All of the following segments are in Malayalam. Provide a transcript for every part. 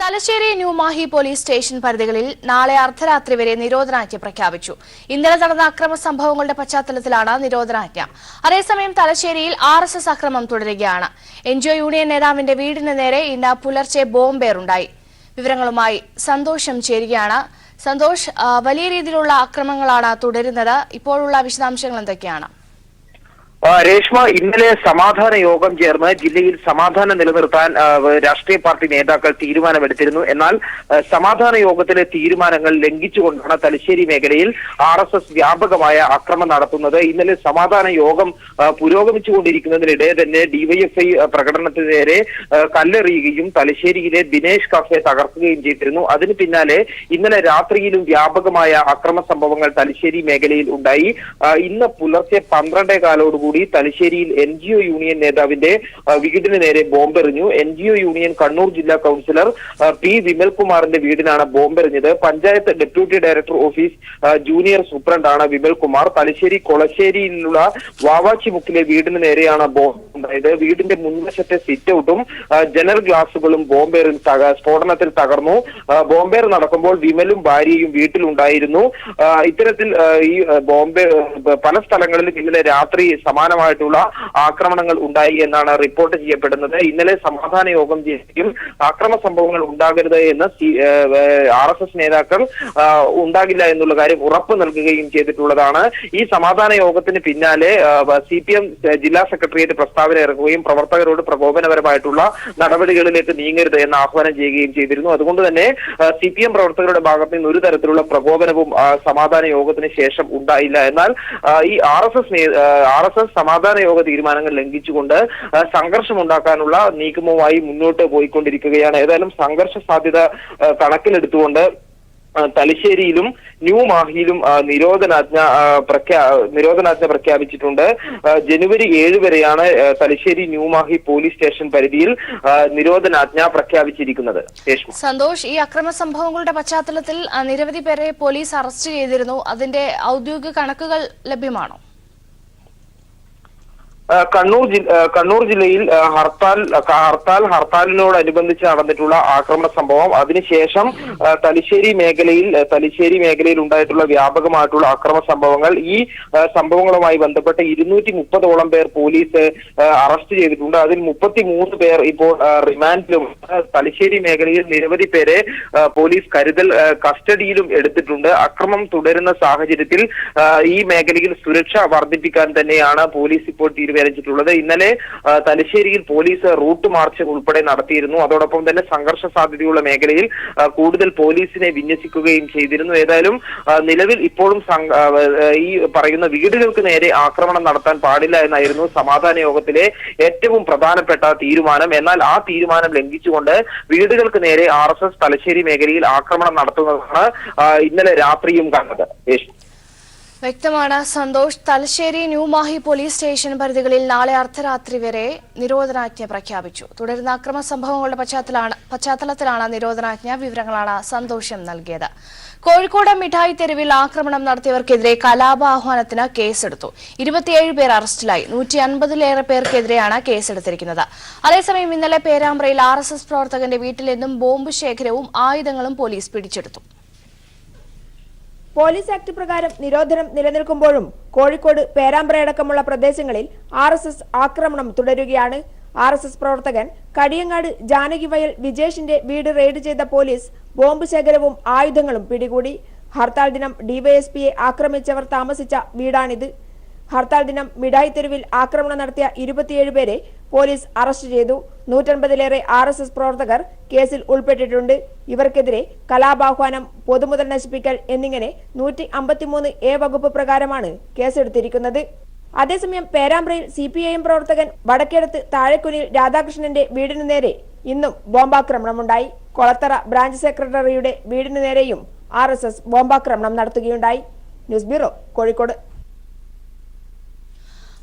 തലശ്ശേരി ന്യൂമാഹി പോലീസ് സ്റ്റേഷൻ പരിധികളിൽ നാളെ അർദ്ധരാത്രി വരെ നിരോധനാജ്ഞ പ്രഖ്യാപിച്ചു. ഇന്നലെ നടന്ന അക്രമ സംഭവങ്ങളുടെ പശ്ചാത്തലത്തിലാണ് നിരോധനാജ്ഞ. അതേസമയം തലശ്ശേരിയിൽ RSS അക്രമം തുടരുകയാണ്. NGO യൂണിയൻ നേതാവിന്റെ വീടിന് നേരെ ഇന്ന് പുലർച്ചെ ബോംബേറുണ്ടായി. വിവരങ്ങളുമായി സന്തോഷം ചേരുകയാണ്. സന്തോഷ്, വലിയ രീതിയിലുള്ള അക്രമങ്ങളാണ് തുടരുന്നത്. ഇപ്പോഴുള്ള വിശദാംശങ്ങൾ എന്തൊക്കെയാണ്? രേഷ്മ, ഇന്നലെ സമാധാന യോഗം ചേർന്ന് ജില്ലയിൽ സമാധാനം നിലനിർത്താൻ രാഷ്ട്രീയ പാർട്ടി നേതാക്കൾ തീരുമാനമെടുത്തിരുന്നു. എന്നാൽ സമാധാന യോഗത്തിലെ തീരുമാനങ്ങൾ ലംഘിച്ചുകൊണ്ടാണ് തലശ്ശേരി മേഖലയിൽ RSS വ്യാപകമായ ആക്രമണം നടത്തുന്നത്. ഇന്നലെ സമാധാന യോഗം പുരോഗമിച്ചുകൊണ്ടിരിക്കുന്നതിനിടെ തന്നെ DYFI പ്രകടനത്തിന് നേരെ കല്ലെറിയുകയും തലശ്ശേരിയിലെ ദിനേശ് കഫെ തകർക്കുകയും ചെയ്തിരുന്നു. അതിന് പിന്നാലെ ഇന്നലെ രാത്രിയിലും വ്യാപകമായ അക്രമ സംഭവങ്ങൾ തലശ്ശേരി മേഖലയിൽ ഉണ്ടായി. ഇന്ന് പുലർച്ചെ 12:15 തലശ്ശേരിയിൽ NGO യൂണിയൻ നേതാവിന്റെ വീടിന് നേരെ ബോംബെറിഞ്ഞു. NGO യൂണിയൻ കണ്ണൂർ ജില്ലാ കൌൺസിലർ P വിമൽകുമാറിന്റെ വീടിനാണ് ബോംബെറിഞ്ഞത്. Panchayat deputy director office junior സൂപ്രണ്ടാണ് വിമൽകുമാർ. തലശ്ശേരി കൊളശ്ശേരിയിലുള്ള വാവാച്ചിമുക്കിലെ വീടിന് നേരെയാണ് ബോംബ് ഉണ്ടായത്. വീടിന്റെ മുൻവശത്തെ സിറ്റ് ഔട്ടും ജനൽ ഗ്ലാസുകളും സ്ഫോടനത്തിൽ തകർന്നു. ബോംബേർ നടക്കുമ്പോൾ വിമലും ഭാര്യയും വീട്ടിലുണ്ടായിരുന്നു. ഇത്തരത്തിൽ ഈ ബോംബെ പല സ്ഥലങ്ങളിലും ഇന്നലെ രാത്രി സമാനമായിട്ടുള്ള ആക്രമണങ്ങൾ ഉണ്ടായി എന്നാണ് റിപ്പോർട്ട് ചെയ്യപ്പെടുന്നത്. ഇന്നലെ സമാധാന യോഗം ചേരുകയും അക്രമ സംഭവങ്ങൾ ഉണ്ടാകരുത് എന്ന് RSS നേതാക്കൾ ഉണ്ടാകില്ല എന്നുള്ള കാര്യം ഉറപ്പ് നൽകുകയും ചെയ്തിട്ടുള്ളതാണ്. ഈ സമാധാന യോഗത്തിന് പിന്നാലെ CPM ജില്ലാ സെക്രട്ടേറിയറ്റ് പ്രസ്താവന ഇറക്കുകയും പ്രവർത്തകരോട് പ്രകോപനപരമായിട്ടുള്ള നടപടികളിലേക്ക് നീങ്ങരുത് എന്ന് ആഹ്വാനം ചെയ്യുകയും ചെയ്തിരുന്നു. അതുകൊണ്ട് തന്നെ CPM പ്രവർത്തകരുടെ ഭാഗത്ത് നിന്ന് ഒരു തരത്തിലുള്ള പ്രകോപനവും സമാധാന യോഗത്തിന് ശേഷം ഉണ്ടായില്ല. എന്നാൽ ഈ RSS സമാധാന യോഗ തീരുമാനങ്ങൾ ലംഘിച്ചുകൊണ്ട് സംഘർഷമുണ്ടാക്കാനുള്ള നീക്കവുമായി മുന്നോട്ട് പോയിക്കൊണ്ടിരിക്കുകയാണ്. ഏതായാലും സംഘർഷ സാധ്യത കണക്കിലെടുത്തുകൊണ്ട് തലശ്ശേരിയിലും ന്യൂമാഹിയിലും നിരോധനാജ്ഞ പ്രഖ്യാപിച്ചിട്ടുണ്ട്. ജനുവരി 7 വരെയാണ് തലശ്ശേരി ന്യൂമാഹി പോലീസ് സ്റ്റേഷൻ പരിധിയിൽ നിരോധനാജ്ഞ പ്രഖ്യാപിച്ചിരിക്കുന്നത്. സന്തോഷ്, ഈ അക്രമ സംഭവങ്ങളുടെ പശ്ചാത്തലത്തിൽ നിരവധി പേരെ പോലീസ് അറസ്റ്റ് ചെയ്തിരുന്നു. അതിന്റെ ഔദ്യോഗിക കണക്കുകൾ ലഭ്യമാണോ? കണ്ണൂർ ജില്ലയിൽ ഹർത്താലിനോടനുബന്ധിച്ച് നടന്നിട്ടുള്ള ആക്രമണ സംഭവം, അതിനുശേഷം തലശ്ശേരി മേഖലയിൽ ഉണ്ടായിട്ടുള്ള വ്യാപകമായിട്ടുള്ള അക്രമ സംഭവങ്ങൾ, ഈ സംഭവങ്ങളുമായി ബന്ധപ്പെട്ട് 230ഓളം പേർ പോലീസ് അറസ്റ്റ് ചെയ്തിട്ടുണ്ട്. അതിൽ 33 പേർ ഇപ്പോൾ റിമാൻഡിലും. തലശ്ശേരി മേഖലയിൽ നിരവധി പേരെ പോലീസ് കസ്റ്റഡിയിലും എടുത്തിട്ടുണ്ട്. അക്രമം തുടരുന്ന സാഹചര്യത്തിൽ ഈ മേഖലയിൽ സുരക്ഷ വർദ്ധിപ്പിക്കാൻ തന്നെയാണ് പോലീസ് ഇപ്പോൾ ിട്ടുള്ളത്. ഇന്നലെ തലശ്ശേരിയിൽ പോലീസ് റൂട്ട് മാർച്ച് ഉൾപ്പെടെ നടത്തിയിരുന്നു. അതോടൊപ്പം തന്നെ സംഘർഷ സാധ്യതയുള്ള മേഖലയിൽ കൂടുതൽ പോലീസിനെ വിന്യസിക്കുകയും ചെയ്തിരുന്നു. ഏതായാലും നിലവിൽ ഇപ്പോഴും ഈ പറയുന്ന വീടുകൾക്ക് നേരെ ആക്രമണം നടത്താൻ പാടില്ല എന്നായിരുന്നു സമാധാന യോഗത്തിലെ ഏറ്റവും പ്രധാനപ്പെട്ട തീരുമാനം. എന്നാൽ ആ തീരുമാനം ലംഘിച്ചുകൊണ്ട് വീടുകൾക്ക് നേരെ RSS തലശ്ശേരി മേഖലയിൽ ആക്രമണം നടത്തുന്നതാണ് ഇന്നലെ രാത്രിയും കണ്ടത്. വ്യക്തമാണ് സന്തോഷ്. തലശ്ശേരി ന്യൂമാഹി പോലീസ് സ്റ്റേഷൻ പരിധികളിൽ നാളെ അർദ്ധരാത്രി വരെ നിരോധനാജ്ഞ പ്രഖ്യാപിച്ചു. തുടരുന്ന അക്രമ സംഭവങ്ങളുടെ പശ്ചാത്തലത്തിലാണ് നിരോധനാജ്ഞ. വിവരങ്ങളാണ് സന്തോഷം നൽകിയത്. കോഴിക്കോട് മിഠായി തെരുവിൽ ആക്രമണം നടത്തിയവർക്കെതിരെ കലാപാഹ്വാനത്തിന് കേസെടുത്തു. 27 പേർ അറസ്റ്റിലായി. 150-ലേറെ പേർക്കെതിരെയാണ് കേസെടുത്തിരിക്കുന്നത്. അതേസമയം ഇന്നലെ പേരാമ്പ്രയിൽ RSS പ്രവർത്തകന്റെ വീട്ടിൽ നിന്നും ബോംബ് ശേഖരവും ആയുധങ്ങളും പോലീസ് പിടിച്ചെടുത്തു. പോലീസ് ആക്ട് പ്രകാരം നിരോധനം നിലനിൽക്കുമ്പോഴും കോഴിക്കോട് പേരാമ്പ്രയടക്കമുള്ള പ്രദേശങ്ങളിൽ RSS ആക്രമണം തുടരുകയാണ്. RSS പ്രവർത്തകൻ കടിയങ്ങാട് ജാനകിവയൽ വിജേഷിന്റെ വീട് റെയ്ഡ് ചെയ്ത പോലീസ് ബോംബ് ശേഖരവും ആയുധങ്ങളും പിടികൂടി. ഹർത്താൽ ദിനം DYSPയെ ആക്രമിച്ചവർ താമസിച്ച വീടാണിത്. ഹർത്താൽ ദിനം മിഠായി തെരുവിൽ ആക്രമണം നടത്തിയ 27 പേരെ പോലീസ് അറസ്റ്റ് ചെയ്തു. 150-ലേറെ RSS പ്രവർത്തകർ കേസിൽ ഉൾപ്പെട്ടിട്ടുണ്ട്. ഇവർക്കെതിരെ കലാപാഹ്വാനം, പൊതുമുതൽ നശിപ്പിക്കൽ എന്നിങ്ങനെ 153A വകുപ്പ് പ്രകാരമാണ് കേസെടുത്തിരിക്കുന്നത്. അതേസമയം പേരാമ്പ്രയിൽ CPIM പ്രവർത്തകൻ വടക്കേടത്ത് താഴെക്കുനിയിൽ രാധാകൃഷ്ണന്റെ വീടിനു നേരെ ഇന്നും ബോംബാക്രമണമുണ്ടായി. കൊളത്തറ ബ്രാഞ്ച് സെക്രട്ടറിയുടെ വീടിനു നേരെയും RSS ബോംബാക്രമണം നടത്തുകയുണ്ടായി. News bureau, Kozhikode.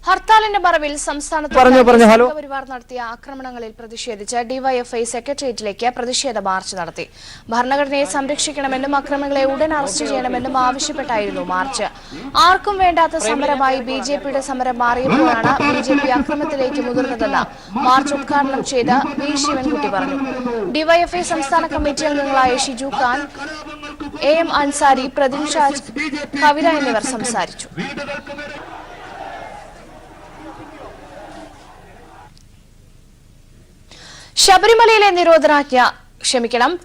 ഹർത്താലിന്റെ മറവിൽ സംസ്ഥാനത്ത് സംഘപരിവാർ നടത്തിയ ആക്രമണങ്ങളിൽ പ്രതിഷേധിച്ച് ഡിവൈഎഫ്ഐ സെക്രട്ടേറിയറ്റിലേക്ക് പ്രതിഷേധ മാർച്ച് നടത്തി. ഭരണഘടനയെ സംരക്ഷിക്കണമെന്നും അക്രമികളെ ഉടൻ അറസ്റ്റ് ചെയ്യണമെന്നും ആവശ്യപ്പെട്ടായിരുന്നു മാർച്ച്. ആർക്കും വേണ്ടാത്ത സമരമായി ബിജെപിയുടെ സമരം മാറിയപ്പോഴാണ് ബിജെപി അക്രമത്തിലേക്ക് മുതിർന്നതെന്ന് മാർച്ച് ഉദ്ഘാടനം ചെയ്ത വി ശിവൻകുട്ടി പറഞ്ഞു. ഡിവൈഎഫ്ഐ സംസ്ഥാന കമ്മിറ്റി അംഗങ്ങളായ ഷിജു ഖാൻ, എം അൻസാരി, പ്രതിൻ ഷാജ്, കവിത എന്നിവർ സംസാരിച്ചു. ശബരിമലയിലെ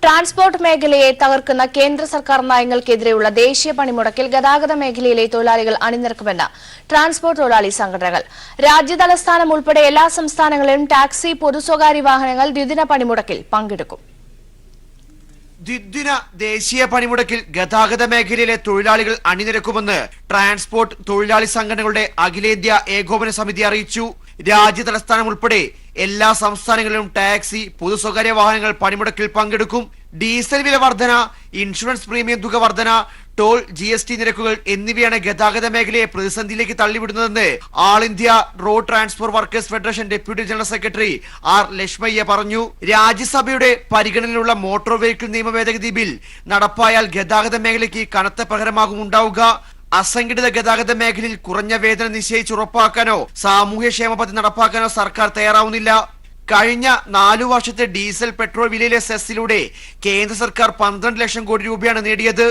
ട്രാൻസ്പോർട്ട് മേഖലയെ തകർക്കുന്ന കേന്ദ്ര സർക്കാർ നയങ്ങൾക്കെതിരെയുള്ള ദേശീയ പണിമുടക്കിൽ ഗതാഗത മേഖലയിലെ തൊഴിലാളികൾ അണിനിരക്കുമെന്ന് ട്രാൻസ്പോർട്ട് തൊഴിലാളി സംഘടനകൾ. രാജ്യതലസ്ഥാനം ഉൾപ്പെടെ എല്ലാ സംസ്ഥാനങ്ങളിലും ടാക്സി, പൊതു സ്വകാര്യ വാഹനങ്ങൾ ദ്വിദിന പണിമുടക്കിൽ പങ്കെടുക്കും. ദ്വിദിന ദേശീയ പണിമുടക്കിൽ ഗതാഗത മേഖലയിലെ തൊഴിലാളികൾ അണിനിരക്കുമെന്ന് ട്രാൻസ്പോർട്ട് തൊഴിലാളി സംഘടനകളുടെ അഖിലേന്ത്യാ ഏകോപന സമിതി അറിയിച്ചു. രാജ്യതലസ്ഥാനം ഉൾപ്പെടെ എല്ലാ സംസ്ഥാനങ്ങളിലും ടാക്സി, പൊതു സ്വകാര്യ വാഹനങ്ങൾ പണിമുടക്കിൽ പങ്കെടുക്കും. ഡീസൽ വില വർധന, ഇൻഷുറൻസ് പ്രീമിയം തുക വർധന, ടോൾ, GST നിരക്കുകൾ എന്നിവയാണ് ഗതാഗത മേഖലയെ പ്രതിസന്ധിയിലേക്ക് തള്ളിവിടുന്നതെന്ന് all India road transport workers federation deputy general secretary R Lakshmaiah പറഞ്ഞു. രാജ്യസഭയുടെ പരിഗണനയിലുള്ള മോട്ടോർ വെഹിക്കിൾ നിയമ ഭേദഗതി ബിൽ നടപ്പായാൽ ഗതാഗത മേഖലയ്ക്ക് കനത്ത പ്രഹരമാകും ഉണ്ടാവുക. അസംഘടിത ഗതാഗത മേഖലയിൽ കുറഞ്ഞ വേതനം നിശ്ചയിച്ച് ഉറപ്പാക്കാനോ സാമൂഹ്യക്ഷേമ പദ്ധതി നടപ്പാക്കാനോ സർക്കാർ തയ്യാറാവുന്നില്ല. കഴിഞ്ഞ 4 വർഷത്തെ ഡീസൽ, പെട്രോൾ വിലയിലെ സെസ്സിലൂടെ കേന്ദ്ര സർക്കാർ 12 ലക്ഷം കോടി രൂപയാണ് നേടിയത്.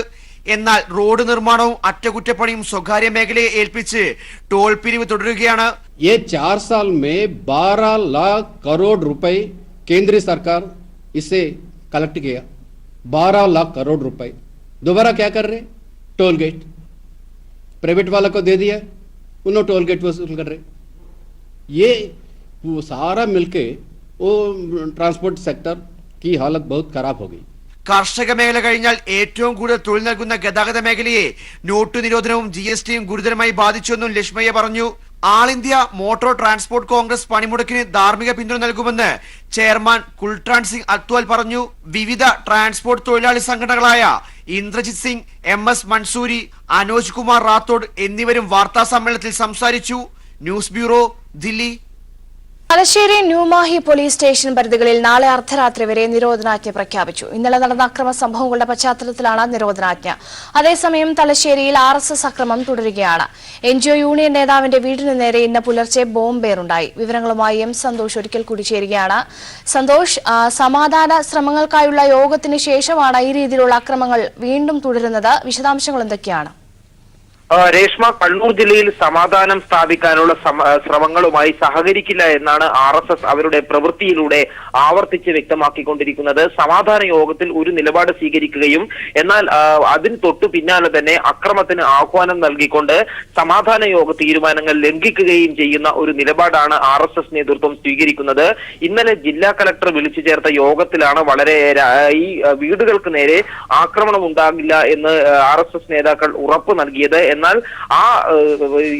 എന്നാൽ റോഡ് നിർമ്മാണവും അറ്റകുറ്റപ്പണിയും സ്വകാര്യ മേഖലയെ ഏൽപ്പിച്ച് ടോൾ പിരിവ് തുടരുകയാണ്. 4 साल में 12 लाख करोड़ रुपए केंद्रीय सरकार इसे कलेक्ट किया. 12 लाख करोड़ रुपए दोबारा क्या कर रहे? टोल गेट प्राइवेट वाला को दे दिया, उन्होंने टोल गेट वसूल कर रहे. ये वो सारा मिलके वो ट्रांसपोर्ट सेक्टर की हालत बहुत खराब हो गई. കാർഷിക മേഖല കഴിഞ്ഞാൽ ഏറ്റവും കൂടുതൽ തൊഴിൽ നൽകുന്ന ഗതാഗത മേഖലയെ നോട്ട് നിരോധനവും GSTയും ഗുരുതരമായി ബാധിച്ചുവെന്നും ലക്ഷ്മയ്യ പറഞ്ഞു. ആൾ ഇന്ത്യ മോട്ടോർ ട്രാൻസ്പോർട്ട് കോൺഗ്രസ് പണിമുടക്കിന് ധാർമ്മിക പിന്തുണ നൽകുമെന്ന് ചെയർമാൻ കുൽട്രാൻ സിംഗ് അത്വാൽ പറഞ്ഞു. വിവിധ ട്രാൻസ്പോർട്ട് തൊഴിലാളി സംഘടനകളായ ഇന്ദ്രജിത് സിംഗ്, MS മൻസൂരി, അനോജ് കുമാർ റാത്തോഡ് എന്നിവരും വാർത്താ സമ്മേളനത്തിൽ സംസാരിച്ചു. News bureau, Delhi. Thalassery New Mahe police station പരിധികളിൽ നാളെ അർദ്ധരാത്രി വരെ നിരോധനാജ്ഞ പ്രഖ്യാപിച്ചു. ഇന്നലെ നടന്ന അക്രമ സംഭവങ്ങളുടെ പശ്ചാത്തലത്തിലാണ് നിരോധനാജ്ഞ. അതേസമയം തലശ്ശേരിയിൽ RSS അക്രമം തുടരുകയാണ്. NGO യൂണിയൻ നേതാവിന്റെ വീടിന് നേരെ ഇന്ന് പുലർച്ചെ ബോംബേറുണ്ടായി. വിവരങ്ങളുമായി M സന്തോഷ് ഒരിക്കൽ കൂടി ചേരുകയാണ്. സന്തോഷ്, സമാധാന ശ്രമങ്ങൾക്കായുള്ള യോഗത്തിന് ശേഷമാണ് ഈ രീതിയിലുള്ള അക്രമങ്ങൾ വീണ്ടും തുടരുന്നത്. വിശദാംശങ്ങൾ എന്തൊക്കെയാണ്? രേഷ്മ, കണ്ണൂർ ജില്ലയിൽ സമാധാനം സ്ഥാപിക്കാനുള്ള ശ്രമങ്ങളുമായി സഹകരിക്കില്ല എന്നാണ് RSS അവരുടെ പ്രവൃത്തിയിലൂടെ ആവർത്തിച്ച് വ്യക്തമാക്കിക്കൊണ്ടിരിക്കുന്നത്. സമാധാന യോഗത്തിൽ ഒരു നിലപാട് സ്വീകരിക്കുകയും എന്നാൽ അതിന് തൊട്ടു പിന്നാലെ തന്നെ അക്രമത്തിന് ആഹ്വാനം നൽകിക്കൊണ്ട് സമാധാന യോഗ തീരുമാനങ്ങൾ ലംഘിക്കുകയും ചെയ്യുന്ന ഒരു നിലപാടാണ് RSS നേതൃത്വം സ്വീകരിക്കുന്നത്. ഇന്നലെ ജില്ലാ കളക്ടർ വിളിച്ചു ചേർത്ത യോഗത്തിലാണ് ഈ വീടുകൾക്ക് നേരെ ആക്രമണം ഉണ്ടാകില്ല എന്ന് RSS നേതാക്കൾ ഉറപ്പ് നൽകിയത്. എന്നാൽ ആ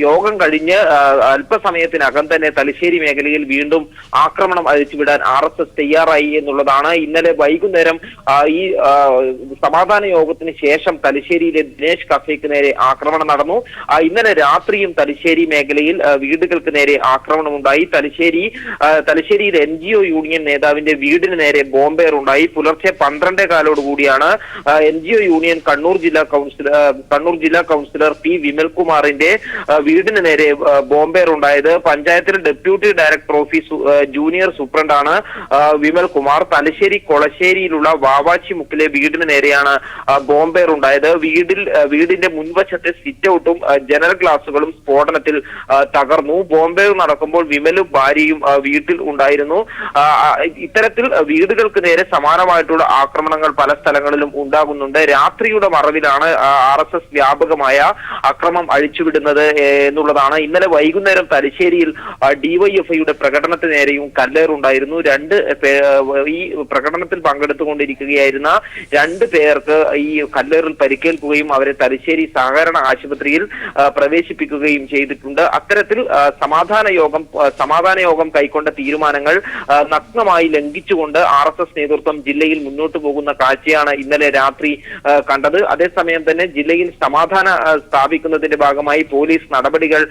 യോഗം കഴിഞ്ഞ് അല്പസമയത്തിനകം തന്നെ തലശ്ശേരി മേഖലയിൽ വീണ്ടും ആക്രമണം അഴിച്ചുവിടാൻ RSS തയ്യാറായി എന്നുള്ളതാണ്. ഇന്നലെ വൈകുന്നേരം ഈ സമാധാന യോഗത്തിന് ശേഷം തലശ്ശേരിയിലെ ദിനേശ് കഫേക്ക് നേരെ ആക്രമണം നടന്നു. ഇന്നലെ രാത്രിയും തലശ്ശേരി മേഖലയിൽ വീടുകൾക്ക് നേരെ ആക്രമണമുണ്ടായി. തലശ്ശേരിയിൽ NGO യൂണിയൻ നേതാവിന്റെ വീടിന് നേരെ ബോംബേറുണ്ടായി. പുലർച്ചെ 12:15 കൂടിയാണ് NGO യൂണിയൻ കണ്ണൂർ ജില്ലാ കൗൺസിലർ P വിമൽകുമാറിന്റെ വീടിന് നേരെ ബോംബേർ ഉണ്ടായത്. പഞ്ചായത്തിൽ ഡെപ്യൂട്ടി ഡയറക്ടർ ഓഫീസ് ജൂനിയർ സൂപ്രണ്ടാണ് വിമൽകുമാർ. തലശ്ശേരി കൊളശ്ശേരിയിലുള്ള വാവാച്ചി മുക്കിലെ വീടിന് നേരെയാണ് ബോംബേർ ഉണ്ടായത്. വീടിന്റെ മുൻവശത്തെ സിറ്റ് ഔട്ടും ജനൽ ഗ്ലാസുകളും സ്ഫോടനത്തിൽ തകർന്നു. ബോംബേർ നടക്കുമ്പോൾ വിമലും ഭാര്യയും വീട്ടിൽ ഉണ്ടായിരുന്നു. ഇത്തരത്തിൽ വീടുകൾക്ക് നേരെ സമാനമായിട്ടുള്ള ആക്രമണങ്ങൾ പല സ്ഥലങ്ങളിലും ഉണ്ടാകുന്നുണ്ട്. രാത്രിയുടെ മറവിലാണ് RSS വ്യാപകമായ അക്രമം അഴിച്ചുവിടുന്നത് എന്നുള്ളതാണ്. ഇന്നലെ വൈകുന്നേരം തലശ്ശേരിയിൽ DYFIയുടെ പ്രകടനത്തിന് നേരെയും കല്ലേറുണ്ടായിരുന്നു. ഈ പ്രകടനത്തിൽ പങ്കെടുത്തുകൊണ്ടിരിക്കുകയായിരുന്ന 2 പേർക്ക് ഈ കല്ലേറിൽ പരിക്കേൽക്കുകയും അവരെ തലശ്ശേരി സഹകരണ ആശുപത്രിയിൽ പ്രവേശിപ്പിക്കുകയും ചെയ്തിട്ടുണ്ട്. അത്തരത്തിൽ സമാധാന യോഗം കൈക്കൊണ്ട തീരുമാനങ്ങൾ നഗ്നമായി ലംഘിച്ചുകൊണ്ട് RSS നേതൃത്വം ജില്ലയിൽ മുന്നോട്ട് പോകുന്ന കാഴ്ചയാണ് ഇന്നലെ രാത്രി കണ്ടത്. അതേസമയം തന്നെ ജില്ലയിൽ സമാധാന സ്ഥാപിക്കുന്നതിന്റെ ഭാഗമായി പോലീസ് നടപടികൾ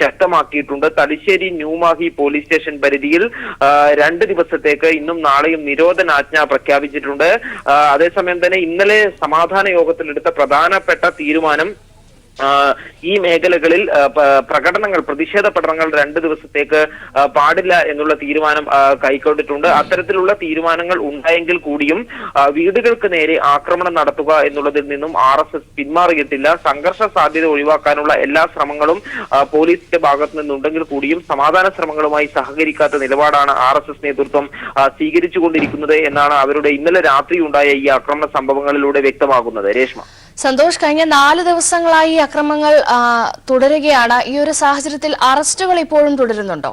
ശക്തമാക്കിയിട്ടുണ്ട്. തലശ്ശേരി ന്യൂമാഹി പോലീസ് സ്റ്റേഷൻ പരിധിയിൽ 2 ദിവസത്തേക്ക് ഇന്നും നാളെയും നിരോധനാജ്ഞ പ്രഖ്യാപിച്ചിട്ടുണ്ട്. അതേസമയം തന്നെ ഇന്നലെ സമാധാന യോഗത്തിലെടുത്ത പ്രധാനപ്പെട്ട തീരുമാനം ഈ മേഖലകളിൽ പ്രതിഷേധ പഠനങ്ങൾ 2 ദിവസത്തേക്ക് പാടില്ല എന്നുള്ള തീരുമാനം കൈക്കൊണ്ടിട്ടുണ്ട്. അത്തരത്തിലുള്ള തീരുമാനങ്ങൾ ഉണ്ടായെങ്കിൽ കൂടിയും വീടുകൾക്ക് നേരെ ആക്രമണം നടത്തുക എന്നുള്ളതിൽ നിന്നും RSS പിന്മാറിയിട്ടില്ല. സംഘർഷ സാധ്യത ഒഴിവാക്കാനുള്ള എല്ലാ ശ്രമങ്ങളും പോലീസിന്റെ ഭാഗത്തു നിന്നുണ്ടെങ്കിൽ കൂടിയും സമാധാന ശ്രമങ്ങളുമായി സഹകരിക്കാത്ത നിലപാടാണ് RSS നേതൃത്വം സ്വീകരിച്ചുകൊണ്ടിരിക്കുന്നത് എന്നാണ് അവരുടെ ഇന്നലെ രാത്രി ഉണ്ടായ ഈ ആക്രമണ സംഭവങ്ങളിലൂടെ വ്യക്തമാകുന്നത്. രേഷ്മ. സന്തോഷ്, കഴിഞ്ഞ 4 ദിവസങ്ങളായി അക്രമങ്ങൾ തുടരുകയാണ്. ഈ ഒരു സാഹചര്യത്തിൽ അറസ്റ്റുകൾ ഇപ്പോഴും തുടരുന്നുണ്ടോ?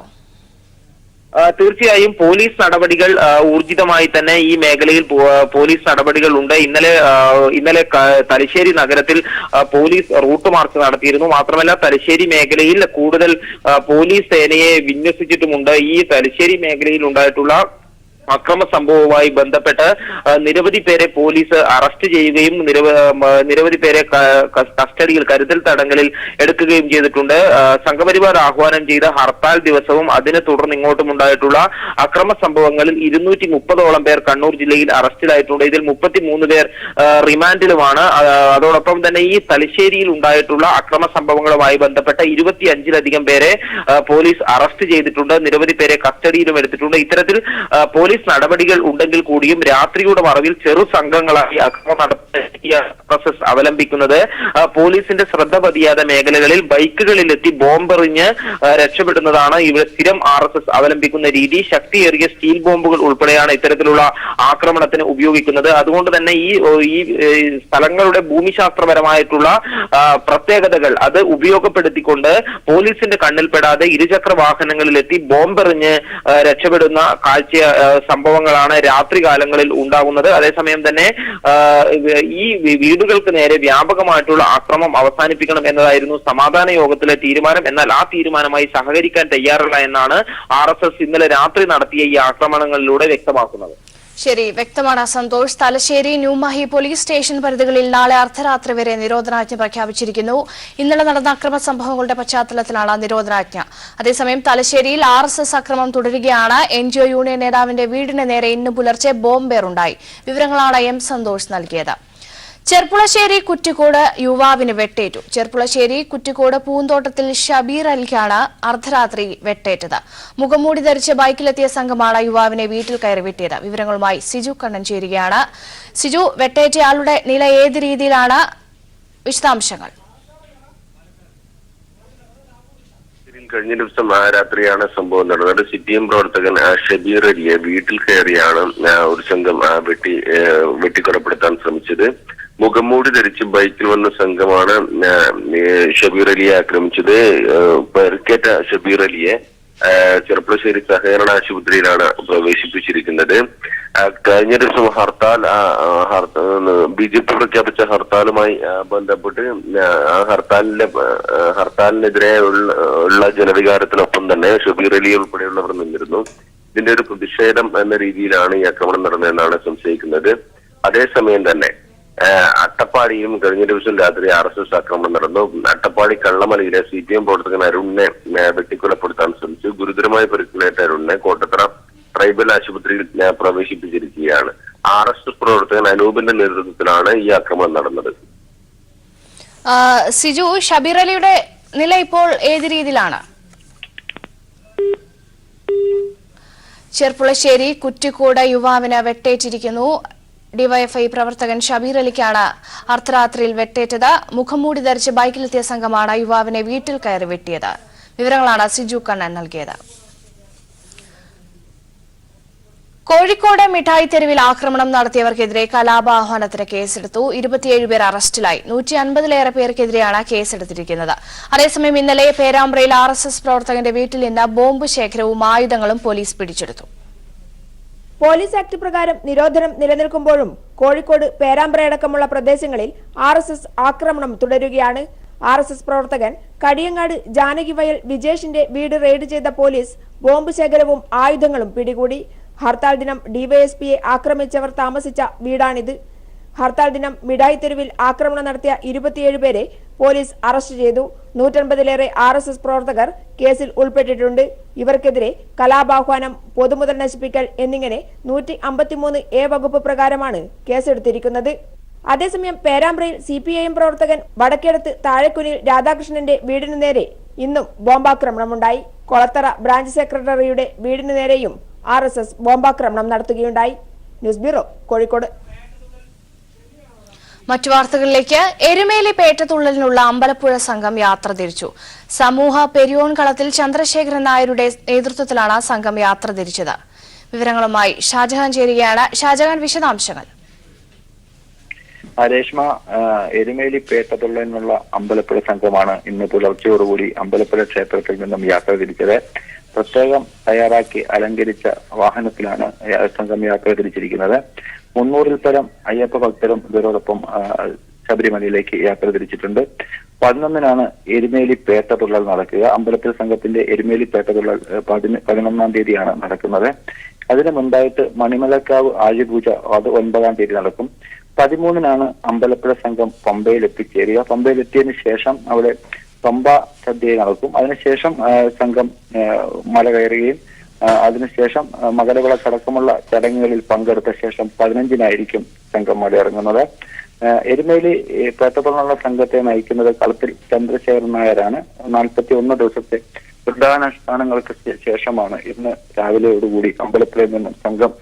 തീർച്ചയായും പോലീസ് നടപടികൾ ഊർജിതമായി തന്നെ ഈ മേഖലയിൽ പോലീസ് നടപടികൾ ഉണ്ട്. ഇന്നലെ തലശ്ശേരി നഗരത്തിൽ പോലീസ് റൂട്ട് മാർച്ച് നടത്തിയിരുന്നു. മാത്രമല്ല തലശ്ശേരി മേഖലയിൽ കൂടുതൽ പോലീസ് സേനയെ വിന്യസിച്ചിട്ടുമുണ്ട്. ഈ തലശ്ശേരി മേഖലയിൽ ഉണ്ടായിട്ടുള്ള അക്രമ സംഭവവുമായി ബന്ധപ്പെട്ട് നിരവധി പേരെ പോലീസ് അറസ്റ്റ് ചെയ്യുകയും നിരവധി പേരെ കസ്റ്റഡിയിൽ കരുതൽ തടങ്കലിൽ എടുക്കുകയും ചെയ്തിട്ടുണ്ട്. സംഘപരിവാർ ആഹ്വാനം ചെയ്ത ഹർത്താൽ ദിവസവും അതിനെ തുടർന്ന് ഇങ്ങോട്ടും ഉണ്ടായിട്ടുള്ള അക്രമ സംഭവങ്ങളിൽ 230ഓളം പേർ കണ്ണൂർ ജില്ലയിൽ അറസ്റ്റിലായിട്ടുണ്ട്. ഇതിൽ 33 പേർ റിമാൻഡിലുമാണ്. അതോടൊപ്പം തന്നെ ഈ തലശ്ശേരിയിൽ ഉണ്ടായിട്ടുള്ള അക്രമ സംഭവങ്ങളുമായി ബന്ധപ്പെട്ട 25ലധികം പേരെ പോലീസ് അറസ്റ്റ് ചെയ്തിട്ടുണ്ട്. നിരവധി പേരെ കസ്റ്റഡിയിലും എടുത്തിട്ടുണ്ട്. ഇത്തരത്തിൽ പോലീസ് നടപടികൾ ഉണ്ടെങ്കിൽ കൂടിയും രാത്രിയുടെ മറവിൽ ചെറു സംഘങ്ങളായി അക്രമം നടത്തിയ പ്രോസസ് അവലംബിക്കുന്നത് പോലീസിന്റെ ശ്രദ്ധ പതിയാത്ത മേഖലകളിൽ ബൈക്കുകളിലെത്തി ബോംബെറിഞ്ഞ് രക്ഷപ്പെടുന്നതാണ് ഇവിടെ സ്ഥിരം RSS അവലംബിക്കുന്ന രീതി. ശക്തിയേറിയ സ്റ്റീൽ ബോംബുകൾ ഉൾപ്പെടെയാണ് ഇത്തരത്തിലുള്ള ആക്രമണത്തിന് ഉപയോഗിക്കുന്നത്. അതുകൊണ്ട് തന്നെ ഈ സ്ഥലങ്ങളുടെ ഭൂമിശാസ്ത്രപരമായിട്ടുള്ള പ്രത്യേകതകൾ അത് ഉപയോഗപ്പെടുത്തിക്കൊണ്ട് പോലീസിന്റെ കണ്ണിൽപ്പെടാതെ ഇരുചക്ര വാഹനങ്ങളിലെത്തി ബോംബെറിഞ്ഞ് രക്ഷപ്പെടുന്ന സംഭവങ്ങളാണ് രാത്രികാലങ്ങളിൽ ഉണ്ടാകുന്നത്. അതേസമയം തന്നെ ഈ വീടുകൾക്ക് നേരെ വ്യാപകമായിട്ടുള്ള ആക്രമണം അവസാനിപ്പിക്കണം എന്നതായിരുന്നു സമാധാന യോഗത്തിലെ തീരുമാനം. എന്നാൽ ആ തീരുമാനമായി സഹകരിക്കാൻ തയ്യാറല്ല എന്നാണ് RSS ഇന്നലെ രാത്രി നടത്തിയ ഈ ആക്രമണങ്ങളിലൂടെ വ്യക്തമാക്കുന്നത്. ശരി, വ്യക്തമാണ് സന്തോഷ്. തലശ്ശേരി ന്യൂമാഹി പോലീസ് സ്റ്റേഷൻ പരിധികളിൽ നാളെ അർദ്ധരാത്രി വരെ നിരോധനാജ്ഞ പ്രഖ്യാപിച്ചിരിക്കുന്നു. ഇന്നലെ നടന്ന അക്രമ സംഭവങ്ങളുടെ പശ്ചാത്തലത്തിലാണ് നിരോധനാജ്ഞ. അതേസമയം തലശ്ശേരിയിൽ RSS അക്രമം തുടരുകയാണ്. NGO യൂണിയൻ നേതാവിന്റെ വീടിന് നേരെ ഇന്ന് പുലർച്ചെ ബോംബേറുണ്ടായി. വിവരങ്ങളാണ് M സന്തോഷ് നൽകിയത്. ചെർപ്പുളശ്ശേരി കുറ്റിക്കോട് യുവാവിന് വെട്ടേറ്റു. ചെർപ്പുളശ്ശേരി കുറ്റിക്കോട് പൂന്തോട്ടത്തിൽ ഷബീർ അലിക്കാണ് അർദ്ധരാത്രി വെട്ടേറ്റത്. മുഖംമൂടി ധരിച്ച് ബൈക്കിലെത്തിയ സംഘമാണ് യുവാവിനെ വീട്ടിൽ കയറി വെട്ടിയത്. വിവരങ്ങളുമായി സിജു കണ്ണൻ ചേരുകയാണ്. സിജു, വെട്ടേറ്റയാളുടെ നില ഏത് രീതിയിലാണ്? വിശദാംശങ്ങൾ. കഴിഞ്ഞ ദിവസം രാത്രിയാണ് സംഭവം നടന്നത്. CPM പ്രവർത്തകൻ ഷബീർ അലിയെ വീട്ടിൽ കയറിയാണ് ഒരു സംഘം വെട്ടിക്കൊലപ്പെടുത്താൻ ശ്രമിച്ചത്. മുഖംമൂടി ധരിച്ച് ബൈക്കിൽ വന്ന സംഘമാണ് ഷബീർ അലിയെ ആക്രമിച്ചത്. പരിക്കേറ്റ ഷബീർ അലിയെ ചെർപ്പുളശ്ശേരി സഹകരണ ആശുപത്രിയിലാണ് പ്രവേശിപ്പിച്ചിരിക്കുന്നത്. കഴിഞ്ഞ ദിവസം BJP പ്രഖ്യാപിച്ച ഹർത്താലുമായി ബന്ധപ്പെട്ട് ഹർത്താലിനെതിരെ ഉള്ള ജനവികാരത്തിനൊപ്പം തന്നെ ഷബീർ അലി ഉൾപ്പെടെയുള്ളവർ നിന്നിരുന്നു. ഇതിന്റെ ഒരു പ്രതിഷേധം എന്ന രീതിയിലാണ് ഈ ആക്രമണം നടന്നതെന്നാണ് സംശയിക്കുന്നത്. അതേസമയം തന്നെ അട്ടപ്പാടിയിലും കഴിഞ്ഞ ദിവസം രാത്രി RSS ആക്രമണം നടന്നു. അട്ടപ്പാടി കള്ളമലയിലെ CPM പ്രവർത്തകൻ അരുണിനെ വെട്ടിക്കൊലപ്പെടുത്താൻ ശ്രമിച്ചു. ഗുരുതരമായി പരിക്കേറ്റ അരുണിനെ കോട്ടത്തറ ട്രൈബൽ ആശുപത്രിയിൽ പ്രവേശിപ്പിച്ചിരിക്കുകയാണ്. RSS പ്രവർത്തകൻ അനൂപിന്റെ നേതൃത്വത്തിലാണ് ഈ ആക്രമണം നടന്നത്. സിജു, ഷബീർ അലിയുടെ നില ഇപ്പോൾ ഏത് രീതിയിലാണ്? ചെർപ്പുളശ്ശേരി കുറ്റിക്കോട് യുവാവിന് വെട്ടേറ്റിരിക്കുന്നു. ഡിവൈഎഫ്ഐ പ്രവർത്തകൻ ഷബീർ അലിക്കാണ് അർദ്ധരാത്രിയിൽ വെട്ടേറ്റത്. മുഖംമൂടി ധരിച്ച് ബൈക്കിലെത്തിയ സംഘമാണ് യുവാവിനെ വീട്ടിൽ കയറി വെട്ടിയത്. വിവരങ്ങളാണ് സിജു കണ്ണൻ നൽകിയത്. കോഴിക്കോട് മിഠായി തെരുവിൽ ആക്രമണം നടത്തിയവർക്കെതിരെ കലാപാഹ്വാനത്തിന് കേസെടുത്തു. 27 പേർ അറസ്റ്റിലായി. 150-ലേറെ പേർക്കെതിരെയാണ് കേസെടുത്തിരിക്കുന്നത്. അതേസമയം ഇന്നലെ പേരാമ്പ്രയിൽ RSS പ്രവർത്തകന്റെ വീട്ടിൽ നിന്ന് ബോംബ് ശേഖരവും ആയുധങ്ങളും പോലീസ് പിടിച്ചെടുത്തു. പോലീസ് ആക്ട് പ്രകാരം നിരോധനം നിലനിൽക്കുമ്പോഴും കോഴിക്കോട് പേരാമ്പ്രയടക്കമുള്ള പ്രദേശങ്ങളിൽ RSS ആക്രമണം തുടരുകയാണ്. RSS പ്രവർത്തകൻ കടിയങ്ങാട് ജാനകിവയൽ വിജേഷിന്റെ വീട് റെയ്ഡ് ചെയ്ത പോലീസ് ബോംബ് ശേഖരവും ആയുധങ്ങളും പിടികൂടി. ഹർത്താൽ ദിനം ഡിവൈഎസ്പിയെ ആക്രമിച്ചവർ താമസിച്ച വീടാണിത്. ഹർത്താൽ ദിനം മിഠായി തെരുവിൽ ആക്രമണം നടത്തിയ 27 പേരെ പോലീസ് അറസ്റ്റ് ചെയ്തു. 150-ലേറെ RSS പ്രവർത്തകർ കേസിൽ ഉൾപ്പെട്ടിട്ടുണ്ട്. ഇവർക്കെതിരെ കലാപാഹ്വാനം, പൊതുമുതൽ നശിപ്പിക്കൽ എന്നിങ്ങനെ 153A വകുപ്പ് പ്രകാരമാണ് കേസെടുത്തിരിക്കുന്നത്. അതേസമയം പേരാമ്പ്രയിൽ CPIM പ്രവർത്തകൻ വടക്കേടത്ത് താഴെക്കുനിൽ രാധാകൃഷ്ണന്റെ വീടിനു നേരെ ഇന്നും ബോംബാക്രമണമുണ്ടായി. കൊളത്തറ ബ്രാഞ്ച് സെക്രട്ടറിയുടെ വീടിനു നേരെയും RSS ബോംബാക്രമണം നടത്തുകയുണ്ടായി. News bureau, Kozhikode. മറ്റു വാർത്തകളിലേക്ക്. എരുമേലി പേട്ടതുള്ളലിനുള്ള അമ്പലപ്പുഴ സംഘം യാത്ര തിരിച്ചു. സമൂഹ പെരിയോൺകളത്തിൽ ചന്ദ്രശേഖരൻ നായരുടെ നേതൃത്വത്തിലാണ് സംഘം യാത്ര തിരിച്ചത്. വിവരങ്ങളുമായി ഷാജഹാൻ ചേരുകയാണ്. ഷാജഹാൻ, വിശദാംശങ്ങൾ. രേഷ്മ, എരുമേലി പേട്ടതുള്ളലിനുള്ള അമ്പലപ്പുഴ സംഘമാണ് ഇന്ന് പുലർച്ചയോടുകൂടി അമ്പലപ്പുഴ ക്ഷേത്രത്തിൽ നിന്നും യാത്ര തിരിച്ചത്. പ്രത്യേകം തയ്യാറാക്കി അലങ്കരിച്ച വാഹനത്തിലാണ് സംഘം യാത്ര തിരിച്ചിരിക്കുന്നത്. 300-ൽ പരം അയ്യപ്പ ഭക്തരും ഇവരോടൊപ്പം ശബരിമലയിലേക്ക് യാത്ര തിരിച്ചിട്ടുണ്ട്. 11-നാണ് എരുമേലി പേട്ടതുള്ളൽ നടക്കുക. അമ്പലപ്പുഴ സംഘത്തിന്റെ എരുമേലി പേട്ടതുള്ളൽ 11-ാം തീയതിയാണ് നടക്കുന്നത്. അതിന് മുൻപായിട്ട് മണിമലക്കാവ് ആഴ്ചപൂജ അത് 9-ാം തീയതി നടക്കും. 13-നാണ് അമ്പലപ്പുഴ സംഘം പമ്പയിൽ എത്തിച്ചേരുക. പമ്പയിൽ എത്തിയതിനു ശേഷം അവിടെ പമ്പ സദ്യ നടക്കും. അതിനുശേഷം സംഘം മല കയറുകയും അതിനുശേഷം മകരവിളക്കടക്കമുള്ള ചടങ്ങുകളിൽ പങ്കെടുത്ത ശേഷം 15-നായിരിക്കും സംഘം മലയിറങ്ങുന്നത്. എരുമേലി പേട്ടതുള്ളലുള്ള സംഘത്തെ നയിക്കുന്നത് കളത്തിൽ ചന്ദ്രശേഖരൻ നായരാണ്. 41 ദിവസത്തെ വൃന്ദാവനാനുഷ്ഠാനങ്ങൾക്ക് ശേഷമാണ് ഇന്ന് രാവിലെയോടുകൂടി അമ്പലപ്പുഴയിൽ നിന്നും സംഘം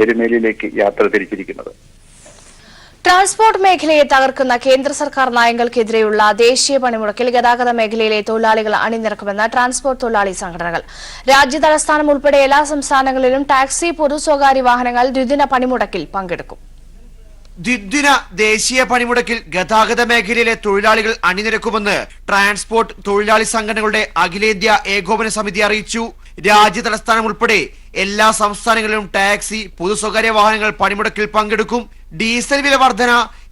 എരുമേലിയിലേക്ക് യാത്ര തിരിച്ചിരിക്കുന്നത്. ട്രാൻസ്പോർട്ട് മേഖലയെ തകർക്കുന്ന കേന്ദ്ര സർക്കാർ നയങ്ങൾക്കെതിരെയുള്ള ദേശീയ പണിമുടക്കിൽ ഗതാഗത മേഖലയിലെ തൊഴിലാളികൾ അണിനിരക്കുമെന്ന് ട്രാൻസ്പോർട്ട് തൊഴിലാളി സംഘടനകൾ. രാജ്യതലസ്ഥാനം ഉൾപ്പെടെ എല്ലാ സംസ്ഥാനങ്ങളിലും ടാക്സി, പൊതു സ്വകാര്യ വാഹനങ്ങൾ ദ്വിദിന പണിമുടക്കിൽ പങ്കെടുക്കും. ദ്വിദിന ദേശീയ പണിമുടക്കിൽ ഗതാഗത മേഖലയിലെ തൊഴിലാളികൾ അണിനിരക്കുമെന്ന് ട്രാൻസ്പോർട്ട് തൊഴിലാളി സംഘടനകളുടെ അഖിലേന്ത്യാ ഏകോപന സമിതി അറിയിച്ചു. രാജ്യതലസ്ഥാനം ഉൾപ്പെടെ എല്ലാ സംസ്ഥാനങ്ങളിലും ടാക്സി, പൊതു സ്വകാര്യ വാഹനങ്ങൾ പണിമുടക്കിൽ പങ്കെടുക്കും. ഡീസൽ വില വർധന,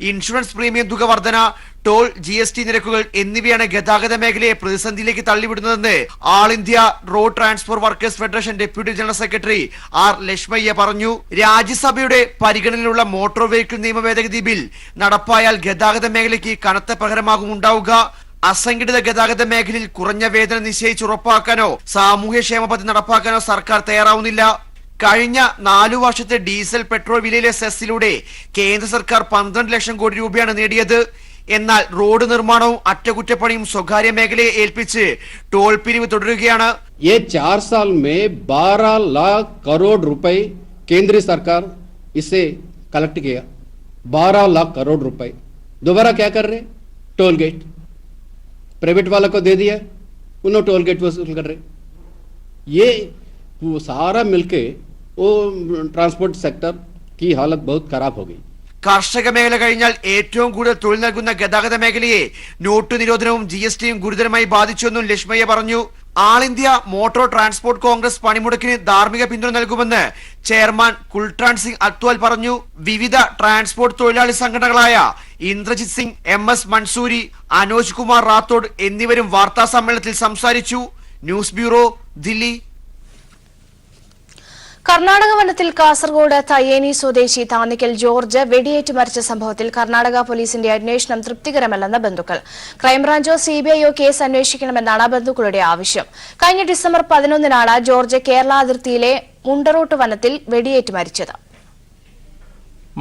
ഇൻഷുറൻസ് പ്രീമിയം തുക വർധന, ടോൾ, GST നിരക്കുകൾ എന്നിവയാണ് ഗതാഗത മേഖലയെ പ്രതിസന്ധിയിലേക്ക് തള്ളിവിടുന്നതെന്ന് all India road transport workers federation deputy general secretary R. Lakshmaiah പറഞ്ഞു. രാജ്യസഭയുടെ പരിഗണനയിലുള്ള മോട്ടോർ വെഹിക്കിൾ നിയമ ഭേദഗതി ബിൽ നടപ്പായാൽ ഗതാഗത മേഖലയ്ക്ക് കനത്ത പ്രഹരമാകും ഉണ്ടാവുക. അസംഘടിത ഗതാഗത മേഖലയിൽ കുറഞ്ഞ വേതനം നിശ്ചയിച്ച് ഉറപ്പാക്കാനോ സാമൂഹ്യക്ഷേമ പദ്ധതി നടപ്പാക്കാനോ സർക്കാർ തയ്യാറാവുന്നില്ല. കഴിഞ്ഞ 4 വർഷത്തെ ഡീസൽ, പെട്രോൾ വിലയിലെ സെസ്സിലൂടെ കേന്ദ്ര സർക്കാർ 12 ലക്ഷം കോടി രൂപയാണ് നേടിയത്. എന്നാൽ റോഡ് നിർമ്മാണവും അറ്റകുറ്റപ്പണിയും സ്വകാര്യ മേഖലയെ ഏൽപ്പിച്ച് ടോൾ പിരിവ് തുടരുകയാണ്. 4 साल में 12 लाख करोड़ रुपए केंद्रीय सरकार इसे कलेक्ट किया. 12 लाख करोड़ रुपए दोबारा क्या कर रहे? टोल गेट प्राइवेट वाला को दे दिया, उन्होंने टोल गेट वसूल कर रहे. ये वो सारा मिलके वो ट्रांसपोर्ट सेक्टर की हालत बहुत खराब हो गई. കാർഷിക മേഖല കഴിഞ്ഞാൽ ഏറ്റവും കൂടുതൽ തൊഴിൽ നൽകുന്ന ഗതാഗത മേഖലയെ നോട്ട് നിരോധനവും GSTയും ഗുരുതരമായി ബാധിച്ചുവെന്നും ലക്ഷ്മയ്യ പറഞ്ഞു. ആൾ ഇന്ത്യ മോട്ടോർ ട്രാൻസ്പോർട്ട് കോൺഗ്രസ് പണിമുടക്കിന് ധാർമ്മിക പിന്തുണ നൽകുമെന്ന് ചെയർമാൻ കുൽട്രാൻ സിംഗ് അത്വാൽ പറഞ്ഞു. വിവിധ ട്രാൻസ്പോർട്ട് തൊഴിലാളി സംഘടനകളായ ഇന്ദ്രജിത് സിംഗ്, MS മൻസൂരി, അനോജ് കുമാർ റാത്തോഡ് എന്നിവരും വാർത്താ സമ്മേളനത്തിൽ സംസാരിച്ചു. News bureau, Delhi. കർണാടക വനത്തിൽ കാസർഗോഡ് തയ്യേനി സ്വദേശി താന്നിക്കൽ ജോർജ് വെടിയേറ്റ് മരിച്ച സംഭവത്തിൽ കർണാടക പോലീസിന്റെ അന്വേഷണം തൃപ്തികരമല്ലെന്ന് ബന്ധുക്കൾ. ക്രൈംബ്രാഞ്ചോ CBIയോ കേസ് അന്വേഷിക്കണമെന്നാണ് ബന്ധുക്കളുടെ ആവശ്യം. കഴിഞ്ഞ ഡിസംബർ 11-നാണ് ജോർജ് കേരള അതിർത്തിയിലെ മുണ്ടറോട്ട് വനത്തിൽ വെടിയേറ്റ് മരിച്ചത്.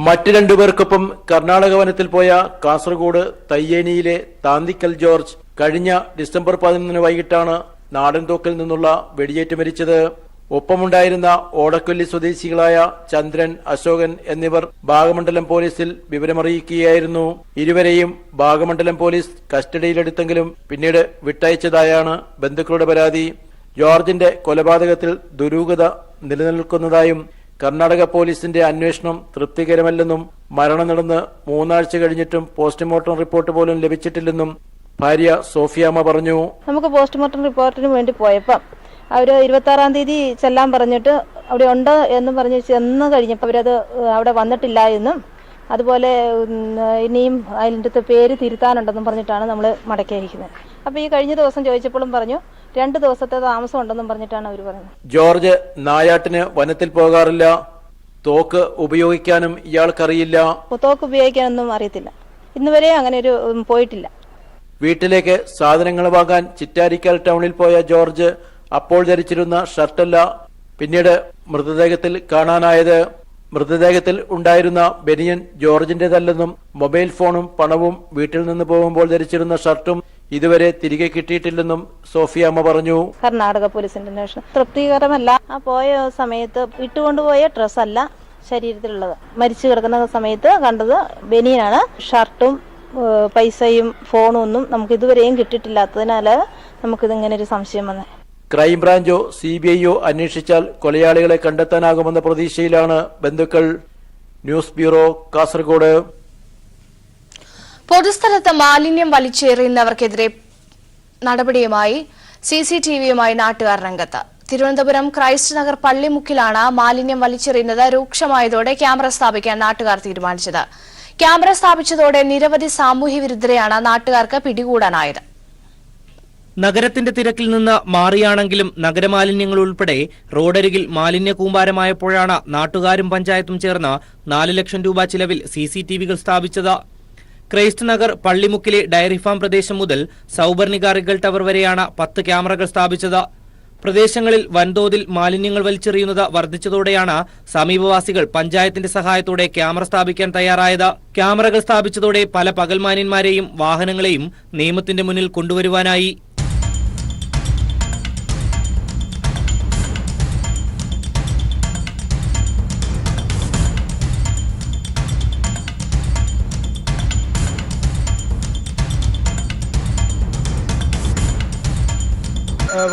മറ്റ് രണ്ടുപേർക്കൊപ്പം കർണാടക വനത്തിൽ പോയ കാസർഗോഡ് തയ്യേനിയിലെ താന്തിക്കൽ ജോർജ് കഴിഞ്ഞ ഡിസംബർ 11 വൈകിട്ടാണ് നാടൻതോക്കിൽ നിന്നുള്ള വെടിയേറ്റ് മരിച്ചത്. ഒപ്പമുണ്ടായിരുന്ന ഓടക്കൊല്ലി സ്വദേശികളായ ചന്ദ്രൻ, അശോകൻ എന്നിവർ ഭാഗമണ്ഡലം പോലീസിൽ വിവരമറിയിക്കുകയായിരുന്നു. ഇരുവരെയും ഭാഗമണ്ഡലം പോലീസ് കസ്റ്റഡിയിലെടുത്തെങ്കിലും പിന്നീട് വിട്ടയച്ചതായാണ് ബന്ധുക്കളുടെ പരാതി. ജോർജിന്റെ കൊലപാതകത്തിൽ ദുരൂഹത നിലനിൽക്കുന്നതായും കർണാടക പോലീസിന്റെ അന്വേഷണം തൃപ്തികരമല്ലെന്നും മരണം നടന്ന് 3 ആഴ്ച കഴിഞ്ഞിട്ടും പോസ്റ്റ്മോർട്ടം റിപ്പോർട്ട് പോലും ലഭിച്ചിട്ടില്ലെന്നും ഭാര്യ സോഫിയാമ്മ പറഞ്ഞു. നമുക്ക് പോസ്റ്റ്മോർട്ടം റിപ്പോർട്ടിന് വേണ്ടി പോയപ്പം അവർ 26-ാം തീയതി ചെല്ലാൻ പറഞ്ഞിട്ട് അവിടെ ഉണ്ട് എന്ന് പറഞ്ഞ് ചെന്ന് കഴിഞ്ഞപ്പോൾ അവരത് അവിടെ വന്നിട്ടില്ല എന്നും അതുപോലെ ഇനിയും അതിൻ്റെ പേര് തിരുത്താനുണ്ടെന്നും പറഞ്ഞിട്ടാണ് നമ്മൾ മടക്കി അയക്കുന്നത്. അപ്പോൾ ഈ കഴിഞ്ഞ ദിവസം ചോദിച്ചപ്പോഴും പറഞ്ഞു 2 ദിവസത്തെ താമസം ഉണ്ടെന്നും പറഞ്ഞിട്ടാണ് അവർ പറയുന്നത്. ജോർജ് നായാട്ടിന് വനത്തിൽ പോകാറില്ല. തോക്ക് ഉപയോഗിക്കാനും ഇയാൾക്കറിയില്ല. തോക്ക് ഉപയോഗിക്കാനൊന്നും അറിയത്തില്ല. ഇന്നുവരെ അങ്ങനെ ഒരു പോയിട്ടില്ല. വീട്ടിലേക്ക് സാധനങ്ങൾ വാങ്ങാൻ ചിറ്റാരിക്കാൽ ടൗണിൽ പോയ ജോർജ് അപ്പോൾ ധരിച്ചിരുന്ന ഷർട്ടല്ല പിന്നീട് മൃതദേഹത്തിൽ കാണാനായത്. മൃതദേഹത്തിൽ ഉണ്ടായിരുന്ന ബനിയൻ ജോർജിന്റേതല്ലെന്നും മൊബൈൽ ഫോണും പണവും വീട്ടിൽ നിന്ന് പോകുമ്പോൾ ധരിച്ചിരുന്ന ഷർട്ടും ഇതുവരെ തിരികെ കിട്ടിയിട്ടില്ലെന്നും സോഫിയ അമ്മ പറഞ്ഞു. കർണാടക പോലീസിന്റെ അന്വേഷണം തൃപ്തികരമല്ല. ആ പോയ സമയത്ത് ഇട്ടുകൊണ്ടുപോയ ഡ്രസ്സല്ല ശരീരത്തിലുള്ളത്. മരിച്ചു കിടക്കുന്ന സമയത്ത് കണ്ടത് ബനിയനാണ്. ഷർട്ടും പൈസയും ഫോണും ഒന്നും നമുക്ക് ഇതുവരെയും കിട്ടിയിട്ടില്ലാത്തതിനാല് നമുക്കിതിങ്ങനെ ഒരു സംശയം വന്നേ. ക്രൈംബ്രാഞ്ചോ CBIയോ അന്വേഷിച്ചാൽ കൊലയാളികളെ കണ്ടെത്താനാകുമെന്ന പ്രതീക്ഷയിലാണ് ബന്ധുക്കൾ. News bureau, Kasaragod. പൊതുസ്ഥലത്ത് മാലിന്യം വലിച്ചെറിയുന്നവർക്കെതിരെ നടപടിയുമായി CCTVയുമായി നാട്ടുകാർ രംഗത്ത്. തിരുവനന്തപുരം ക്രൈസ്റ്റ് നഗർ പള്ളിമുക്കിലാണ് മാലിന്യം വലിച്ചെറിയുന്നത് രൂക്ഷമായതോടെ ക്യാമറ സ്ഥാപിക്കാൻ നാട്ടുകാർ തീരുമാനിച്ചത്. ക്യാമറ സ്ഥാപിച്ചതോടെ നിരവധി സാമൂഹ്യ വിരുദ്ധരെയാണ് നാട്ടുകാർക്ക് പിടികൂടാനായത്. നഗരത്തിന്റെ തിരക്കിൽ നിന്ന് മാറിയാണെങ്കിലും നഗരമാലിന്യങ്ങൾ ഉൾപ്പെടെ റോഡരികിൽ മാലിന്യ കൂമ്പാരമായപ്പോഴാണ് നാട്ടുകാരും പഞ്ചായത്തും ചേർന്ന് 4 ലക്ഷം രൂപ ചിലവിൽ CCTVകൾ സ്ഥാപിച്ചത്. ക്രൈസ്റ്റ് നഗർ പള്ളിമുക്കിലെ ഡയറി ഫാം പ്രദേശം മുതൽ സൗബർണിക റിഗൽ ടവർ വരെയാണ് 10 ക്യാമറകൾ സ്ഥാപിച്ചത്. പ്രദേശങ്ങളിൽ വൻതോതിൽ മാലിന്യങ്ങൾ വലിച്ചെറിയുന്നത് വർദ്ധിച്ചതോടെയാണ് സമീപവാസികൾ പഞ്ചായത്തിന്റെ സഹായത്തോടെ ക്യാമറ സ്ഥാപിക്കാൻ തയ്യാറായത്. ക്യാമറകൾ സ്ഥാപിച്ചതോടെ പല പകൽമാന്യന്മാരെയും വാഹനങ്ങളെയും നിയമത്തിന്റെ മുന്നിൽ കൊണ്ടുവരുവാനായി.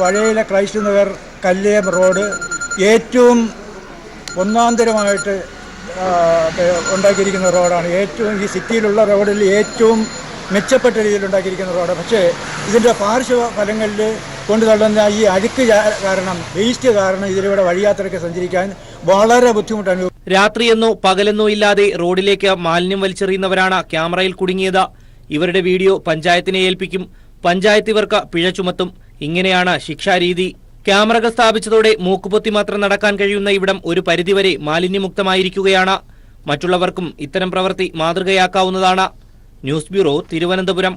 വഴയിലെ ക്രൈസ്റ്റ് നഗർ കല്ലേം റോഡ് ഏറ്റവും ഒന്നാന്തരമായിട്ട് ഉണ്ടാക്കിയിരിക്കുന്ന റോഡാണ്. ഏറ്റവും ഈ സിറ്റിയിലുള്ള റോഡിൽ ഏറ്റവും മെച്ചപ്പെട്ട രീതിയിൽ ഉണ്ടാക്കിയിരിക്കുന്ന റോഡ്. പക്ഷേ ഇതിൻ്റെ പാർശ്വ ഫലങ്ങളിൽ കൊണ്ടുതള്ളുന്ന ഈ അഴുക്ക് കാരണം, വേസ്റ്റ് കാരണം ഇതിലൂടെ വഴിയാത്രയ്ക്ക് സഞ്ചരിക്കാൻ വളരെ ബുദ്ധിമുട്ടാണ്. രാത്രിയെന്നോ പകലെന്നോ ഇല്ലാതെ റോഡിലേക്ക് മാലിന്യം വലിച്ചെറിയുന്നവരാണ് ക്യാമറയിൽ കുടുങ്ങിയത്. ഇവരുടെ വീഡിയോ പഞ്ചായത്തിനെ ഏൽപ്പിക്കും. പഞ്ചായത്ത് ഇവർക്ക് പിഴ ചുമത്തും. ഇങ്ങനെയാണ് ശിക്ഷാരീതി. ക്യാമറകൾ സ്ഥാപിച്ചതോടെ മൂക്കുപൊത്തി മാത്രം നടക്കാൻ കഴിയുന്ന ഇവിടം ഒരു പരിധിവരെ മാലിന്യമുക്തമായിരിക്കുകയാണ്. മറ്റുള്ളവർക്കും ഇത്തരം പ്രവൃത്തി മാതൃകയാക്കാവുന്നതാണ്. News bureau, Thiruvananthapuram.